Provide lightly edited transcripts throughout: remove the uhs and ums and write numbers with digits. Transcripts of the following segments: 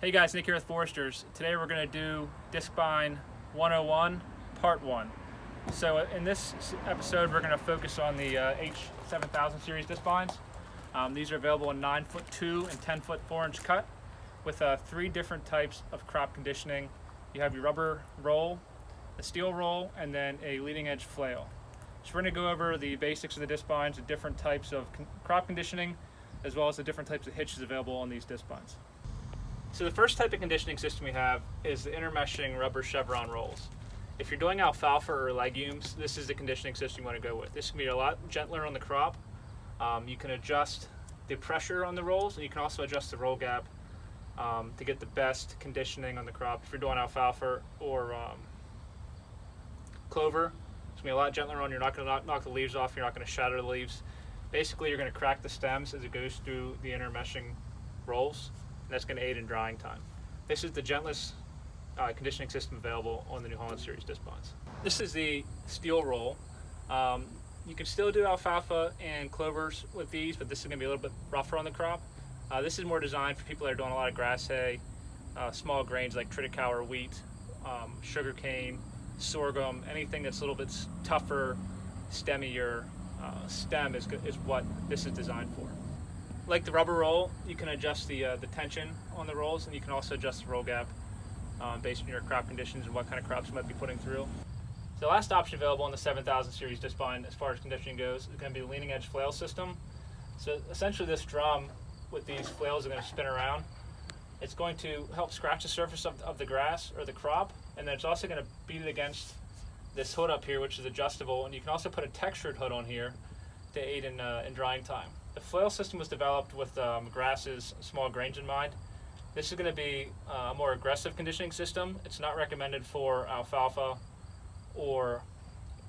Hey guys, Nick here with Foresters. Today we're going to do Discbine 101 Part 1. So in this episode we're going to focus on the H7000 series Discbines. These are available in 9-foot 2 and 10-foot 4-inch cut with 3 different types of crop conditioning. You have your rubber roll, a steel roll, and then a leading edge flail. So we're going to go over the basics of the Discbines, the different types of crop conditioning, as well as the different types of hitches available on these Discbines. So the first type of conditioning system we have is the intermeshing rubber chevron rolls. If you're doing alfalfa or legumes, this is the conditioning system you want to go with. This can be a lot gentler on the crop. You can adjust the pressure on the rolls, and you can also adjust the roll gap to get the best conditioning on the crop. If you're doing alfalfa or clover, it's going to be a lot gentler on. You're not going to knock the leaves off. You're not going to shatter the leaves. Basically, you're going to crack the stems as it goes through the intermeshing rolls. And that's going to aid in drying time. This is the gentlest conditioning system available on the New Holland series Discbines. This is the steel roll. You can still do alfalfa and clovers with these, but this is going to be a little bit rougher on the crop. This is more designed for people that are doing a lot of grass hay, small grains like triticale or wheat, sugarcane, sorghum, anything that's a little bit tougher, stemmier stem is what this is designed for. Like the rubber roll, you can adjust the tension on the rolls, and you can also adjust the roll gap based on your crop conditions and what kind of crops you might be putting through. So the last option available in the 7000 series Discbine as far as conditioning goes is going to be the leading edge flail system. So essentially this drum with these flails are going to spin around. It's going to help scratch the surface of the grass or the crop, and then it's also going to beat it against this hood up here, which is adjustable, and you can also put a textured hood on here to aid in drying time. The flail system was developed with grasses, small grains in mind. This is going to be a more aggressive conditioning system. It's not recommended for alfalfa or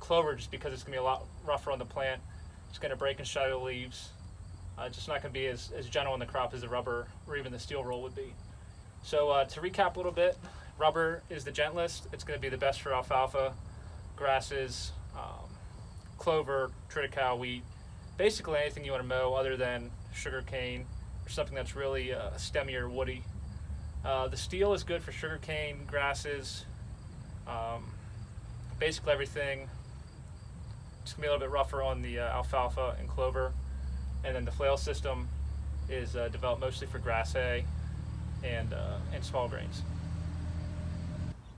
clover just because it's going to be a lot rougher on the plant. It's going to break and shatter the leaves. It's just not going to be as gentle on the crop as the rubber or even the steel roll would be. So to recap a little bit, rubber is the gentlest. It's going to be the best for alfalfa, grasses, clover, triticale, wheat. Basically anything you want to mow other than sugarcane or something that's really stemmy or woody. The steel is good for sugarcane, grasses, basically everything. It's going to be a little bit rougher on the alfalfa and clover. And then the flail system is developed mostly for grass hay and small grains.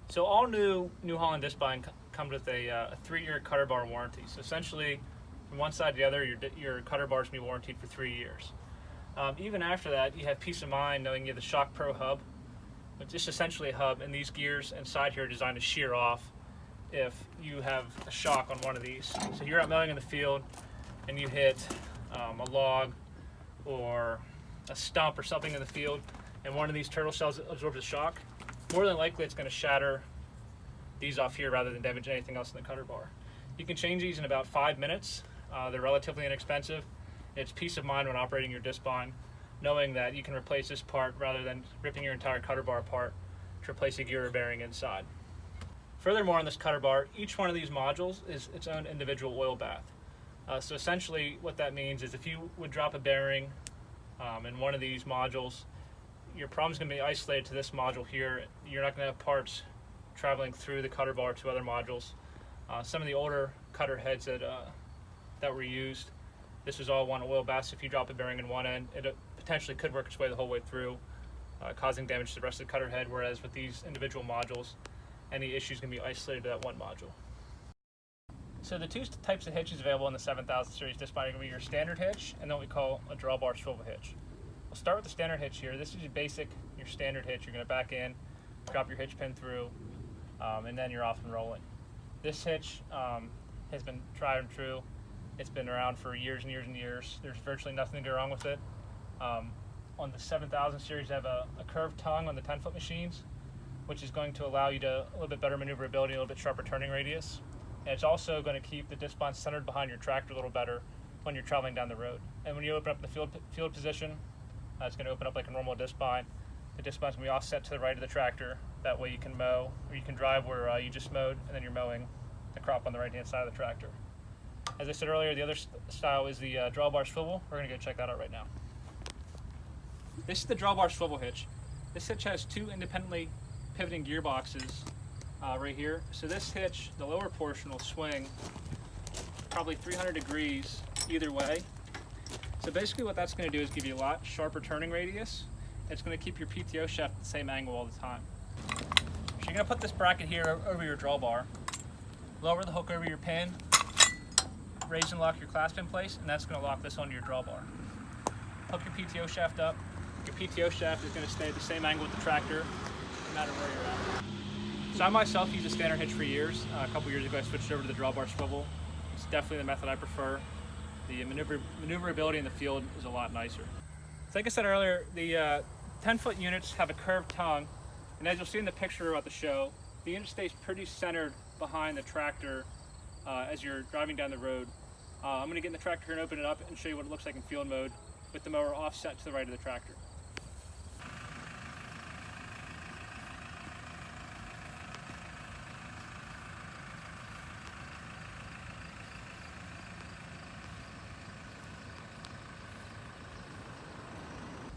So all new Holland Discbine comes with a 3-year cutter bar warranty. So essentially, from one side to the other, your cutter bar is going to be warranted for 3 years. Even after that, you have peace of mind knowing you have the Shock Pro hub, which is essentially a hub, and these gears inside here are designed to shear off if you have a shock on one of these. So you're out mowing in the field and you hit a log or a stump or something in the field, and one of these turtle shells absorbs a shock, more than likely it's going to shatter these off here rather than damage anything else in the cutter bar. You can change these in about 5 minutes. They're relatively inexpensive. It's peace of mind when operating your Discbine, knowing that you can replace this part rather than ripping your entire cutter bar apart to replace a gear or bearing inside. Furthermore, on this cutter bar, each one of these modules is its own individual oil bath. So essentially what that means is if you would drop a bearing in one of these modules, your problem is going to be isolated to this module here. You're not going to have parts traveling through the cutter bar to other modules. Some of the older cutter heads that were used, this was all one oil bath. So if you drop a bearing in one end, it potentially could work its way the whole way through, causing damage to the rest of the cutter head, whereas with these individual modules, any issues can be isolated to that one module. So the 2 types of hitches available in the 7000 series Discbine are going to be your standard hitch and then what we call a drawbar swivel hitch. We'll start with the standard hitch here. This is your standard hitch. You're going to back in, drop your hitch pin through, and then you're off and rolling. This hitch has been tried and true. It's been around for years and years and years. There's virtually nothing to go wrong with it. On the 7000 series, they have a curved tongue on the 10-foot machines, which is going to allow you to a little bit better maneuverability, a little bit sharper turning radius. And it's also going to keep the Discbine centered behind your tractor a little better when you're traveling down the road. And when you open up the field position, it's going to open up like a normal Discbine. The Discbine's going to be offset to the right of the tractor. That way you can mow, or you can drive where you just mowed, and then you're mowing the crop on the right-hand side of the tractor. As I said earlier, the other style is the drawbar swivel. We're going to go check that out right now. This is the drawbar swivel hitch. This hitch has 2 independently pivoting gearboxes right here. So this hitch, the lower portion will swing probably 300 degrees either way. So basically what that's going to do is give you a lot sharper turning radius. It's going to keep your PTO shaft at the same angle all the time. So you're going to put this bracket here over your drawbar, lower the hook over your pin, raise and lock your clasp in place, and that's going to lock this onto your drawbar. Hook your PTO shaft up. Your PTO shaft is going to stay at the same angle with the tractor no matter where you're at. So I myself use a standard hitch for years. A couple years ago I switched over to the drawbar swivel. It's definitely the method I prefer. The maneuverability in the field is a lot nicer. So like I said earlier, the 10-foot units have a curved tongue, and as you'll see in the picture about the show, the unit stays pretty centered behind the tractor as you're driving down the road. I'm going to get in the tractor here and open it up and show you what it looks like in field mode with the mower offset to the right of the tractor.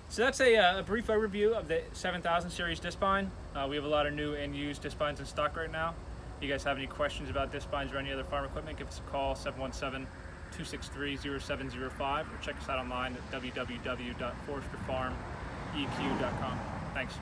So that's a brief overview of the 7000 series Discbine. We have a lot of new and used Discbines in stock right now. If you guys have any questions about Discbines or any other farm equipment, give us a call, 717-263-0705, or check us out online at www.foresterfarmeq.com. Thanks.